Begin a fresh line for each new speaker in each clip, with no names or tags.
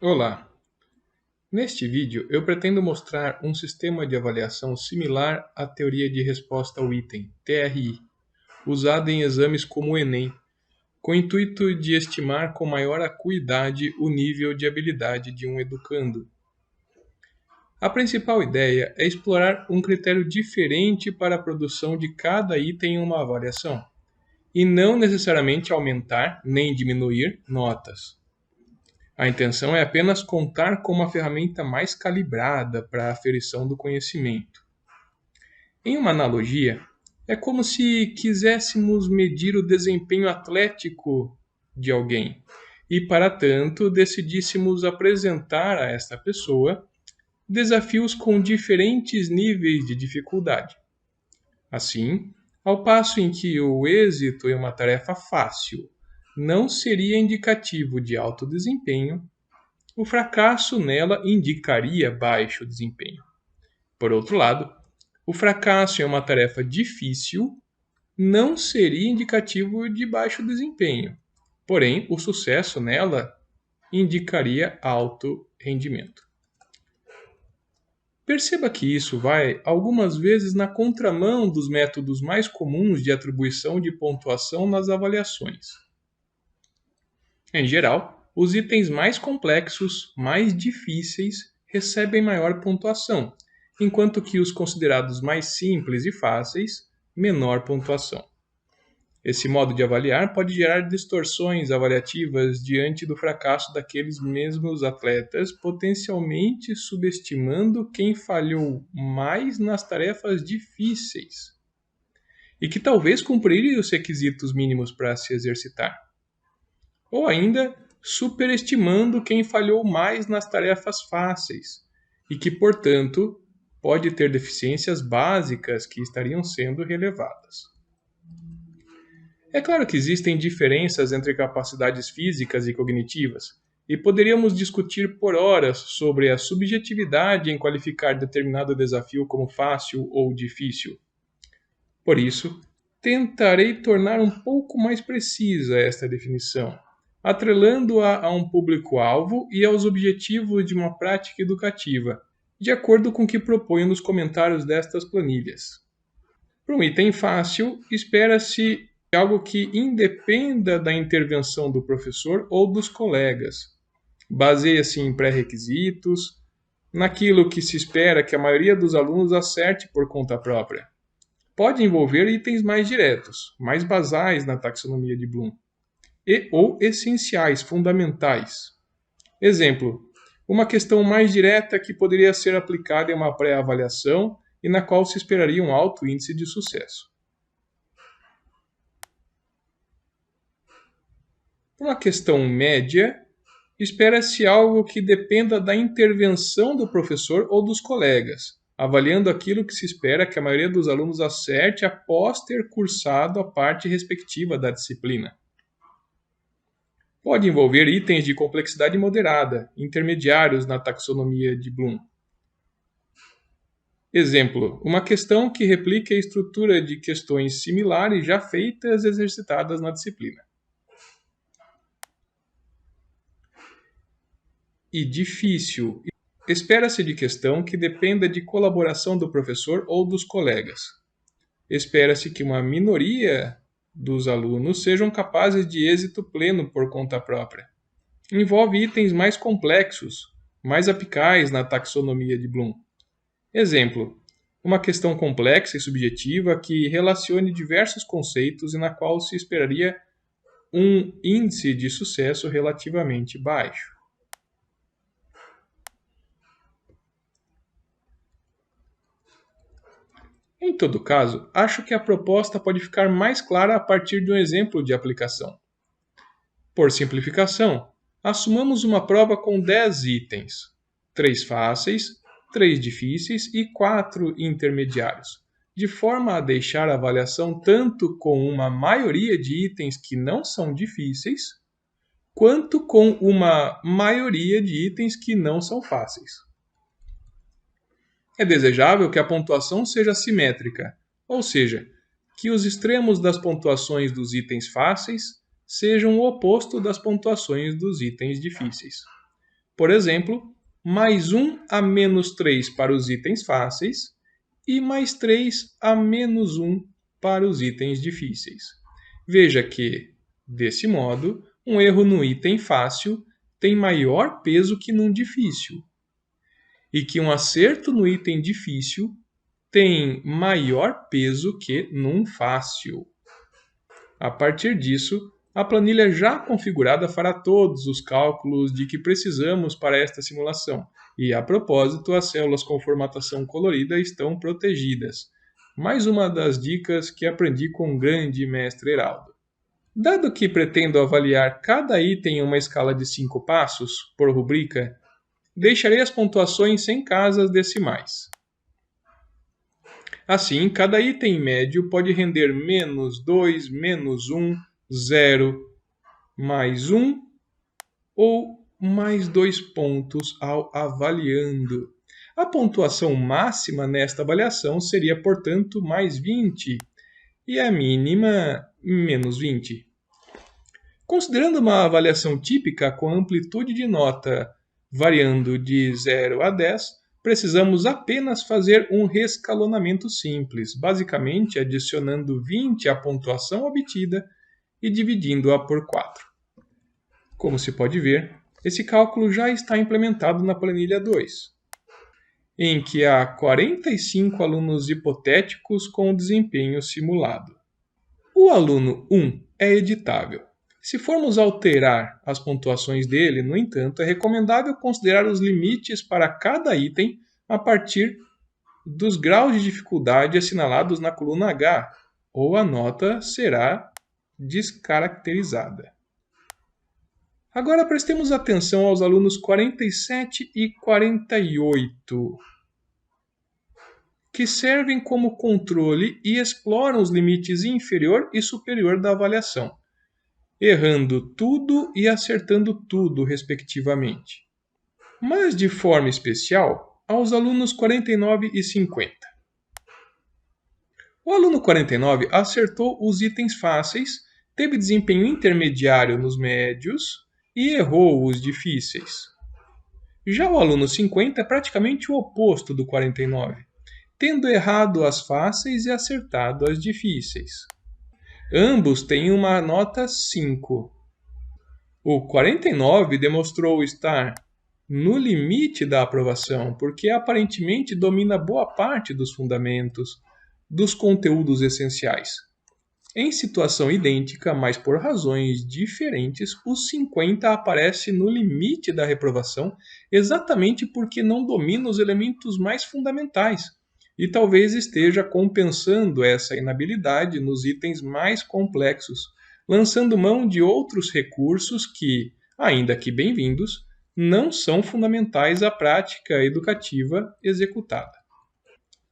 Olá! Neste vídeo, eu pretendo mostrar um sistema de avaliação similar à teoria de resposta ao item, TRI, usado em exames como o Enem, com o intuito de estimar com maior acuidade o nível de habilidade de um educando. A principal ideia é explorar um critério diferente para a produção de cada item em uma avaliação, e não necessariamente aumentar nem diminuir notas. A intenção é apenas contar com uma ferramenta mais calibrada para a aferição do conhecimento. Em uma analogia, é como se quiséssemos medir o desempenho atlético de alguém e, para tanto, decidíssemos apresentar a esta pessoa desafios com diferentes níveis de dificuldade. Assim, ao passo em que o êxito em uma tarefa fácil não seria indicativo de alto desempenho, o fracasso nela indicaria baixo desempenho. Por outro lado, o fracasso em uma tarefa difícil não seria indicativo de baixo desempenho, porém, o sucesso nela indicaria alto rendimento. Perceba que isso vai, algumas vezes, na contramão dos métodos mais comuns de atribuição de pontuação nas avaliações. Em geral, os itens mais complexos, mais difíceis, recebem maior pontuação, enquanto que os considerados mais simples e fáceis, menor pontuação. Esse modo de avaliar pode gerar distorções avaliativas diante do fracasso daqueles mesmos atletas, potencialmente subestimando quem falhou mais nas tarefas difíceis e que talvez cumpriria os requisitos mínimos para se exercitar. Ou ainda, superestimando quem falhou mais nas tarefas fáceis e que, portanto, pode ter deficiências básicas que estariam sendo relevadas. É claro que existem diferenças entre capacidades físicas e cognitivas, e poderíamos discutir por horas sobre a subjetividade em qualificar determinado desafio como fácil ou difícil. Por isso, tentarei tornar um pouco mais precisa esta definição, atrelando-a a um público-alvo e aos objetivos de uma prática educativa, de acordo com o que proponho nos comentários destas planilhas. Para um item fácil, espera-se algo que independa da intervenção do professor ou dos colegas. Baseia-se em pré-requisitos, naquilo que se espera que a maioria dos alunos acerte por conta própria. Pode envolver itens mais diretos, mais basais na taxonomia de Bloom, e ou essenciais, fundamentais. Exemplo, uma questão mais direta que poderia ser aplicada em uma pré-avaliação e na qual se esperaria um alto índice de sucesso. Uma questão média, espera-se algo que dependa da intervenção do professor ou dos colegas, avaliando aquilo que se espera que a maioria dos alunos acerte após ter cursado a parte respectiva da disciplina. Pode envolver itens de complexidade moderada, intermediários na taxonomia de Bloom. Exemplo, uma questão que replique a estrutura de questões similares já feitas e exercitadas na disciplina. E difícil. Espera-se de questão que dependa de colaboração do professor ou dos colegas. Espera-se que uma minoria dos alunos sejam capazes de êxito pleno por conta própria. Envolve itens mais complexos, mais apicais na taxonomia de Bloom. Exemplo, uma questão complexa e subjetiva que relacione diversos conceitos e na qual se esperaria um índice de sucesso relativamente baixo. Em todo caso, acho que a proposta pode ficar mais clara a partir de um exemplo de aplicação. Por simplificação, assumamos uma prova com 10 itens, 3 fáceis, 3 difíceis e 4 intermediários, de forma a deixar a avaliação tanto com uma maioria de itens que não são difíceis, quanto com uma maioria de itens que não são fáceis. É desejável que a pontuação seja simétrica, ou seja, que os extremos das pontuações dos itens fáceis sejam o oposto das pontuações dos itens difíceis. Por exemplo, mais 1 a menos 3 para os itens fáceis e mais 3 a menos 1 para os itens difíceis. Veja que, desse modo, um erro no item fácil tem maior peso que num difícil, e que um acerto no item difícil tem maior peso que num fácil. A partir disso, a planilha já configurada fará todos os cálculos de que precisamos para esta simulação. E, a propósito, as células com formatação colorida estão protegidas. Mais uma das dicas que aprendi com o grande mestre Heraldo. Dado que pretendo avaliar cada item em uma escala de 5 passos, por rubrica, deixarei as pontuações sem casas decimais. Assim, cada item médio pode render menos 2, menos 1, 0, mais 1 ou mais 2 pontos ao avaliando. A pontuação máxima nesta avaliação seria, portanto, mais 20 e a mínima, menos 20. Considerando uma avaliação típica com amplitude de nota variando de 0 a 10, precisamos apenas fazer um rescalonamento simples, basicamente adicionando 20 à pontuação obtida e dividindo-a por 4. Como se pode ver, esse cálculo já está implementado na planilha 2, em que há 45 alunos hipotéticos com desempenho simulado. O aluno 1 é editável. Se formos alterar as pontuações dele, no entanto, é recomendável considerar os limites para cada item a partir dos graus de dificuldade assinalados na coluna H, ou a nota será descaracterizada. Agora prestemos atenção aos alunos 47 e 48, que servem como controle e exploram os limites inferior e superior da avaliação, errando tudo e acertando tudo, respectivamente. Mas, de forma especial, aos alunos 49 e 50. O aluno 49 acertou os itens fáceis, teve desempenho intermediário nos médios e errou os difíceis. Já o aluno 50 é praticamente o oposto do 49, tendo errado as fáceis e acertado as difíceis. Ambos têm uma nota 5. O 49 demonstrou estar no limite da aprovação, porque aparentemente domina boa parte dos fundamentos, dos conteúdos essenciais. Em situação idêntica, mas por razões diferentes, o 50 aparece no limite da reprovação exatamente porque não domina os elementos mais fundamentais, e talvez esteja compensando essa inabilidade nos itens mais complexos, lançando mão de outros recursos que, ainda que bem-vindos, não são fundamentais à prática educativa executada.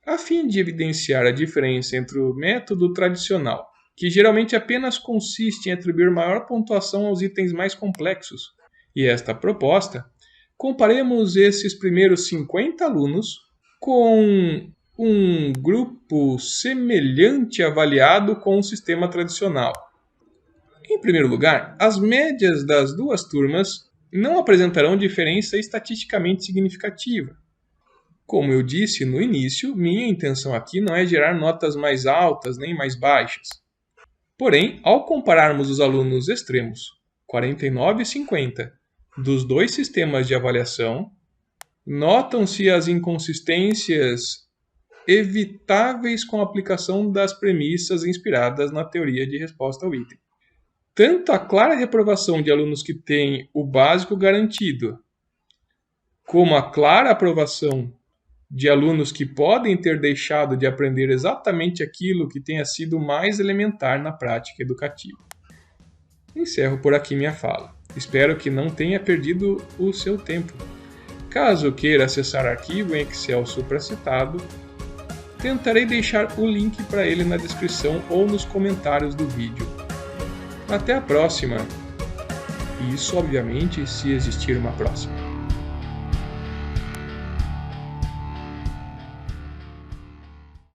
A fim de evidenciar a diferença entre o método tradicional, que geralmente apenas consiste em atribuir maior pontuação aos itens mais complexos, e esta proposta, comparemos esses primeiros 50 alunos com um grupo semelhante avaliado com o sistema tradicional. Em primeiro lugar, as médias das duas turmas não apresentarão diferença estatisticamente significativa. Como eu disse no início, minha intenção aqui não é gerar notas mais altas nem mais baixas. Porém, ao compararmos os alunos extremos, 49 e 50, dos dois sistemas de avaliação, notam-se as inconsistências evitáveis com a aplicação das premissas inspiradas na teoria de resposta ao item. Tanto a clara reprovação de alunos que têm o básico garantido, como a clara aprovação de alunos que podem ter deixado de aprender exatamente aquilo que tenha sido mais elementar na prática educativa. Encerro por aqui minha fala. Espero que não tenha perdido o seu tempo. Caso queira acessar arquivo em Excel supracitado, tentarei deixar o link para ele na descrição ou nos comentários do vídeo. Até a próxima! Isso, obviamente, se existir uma próxima.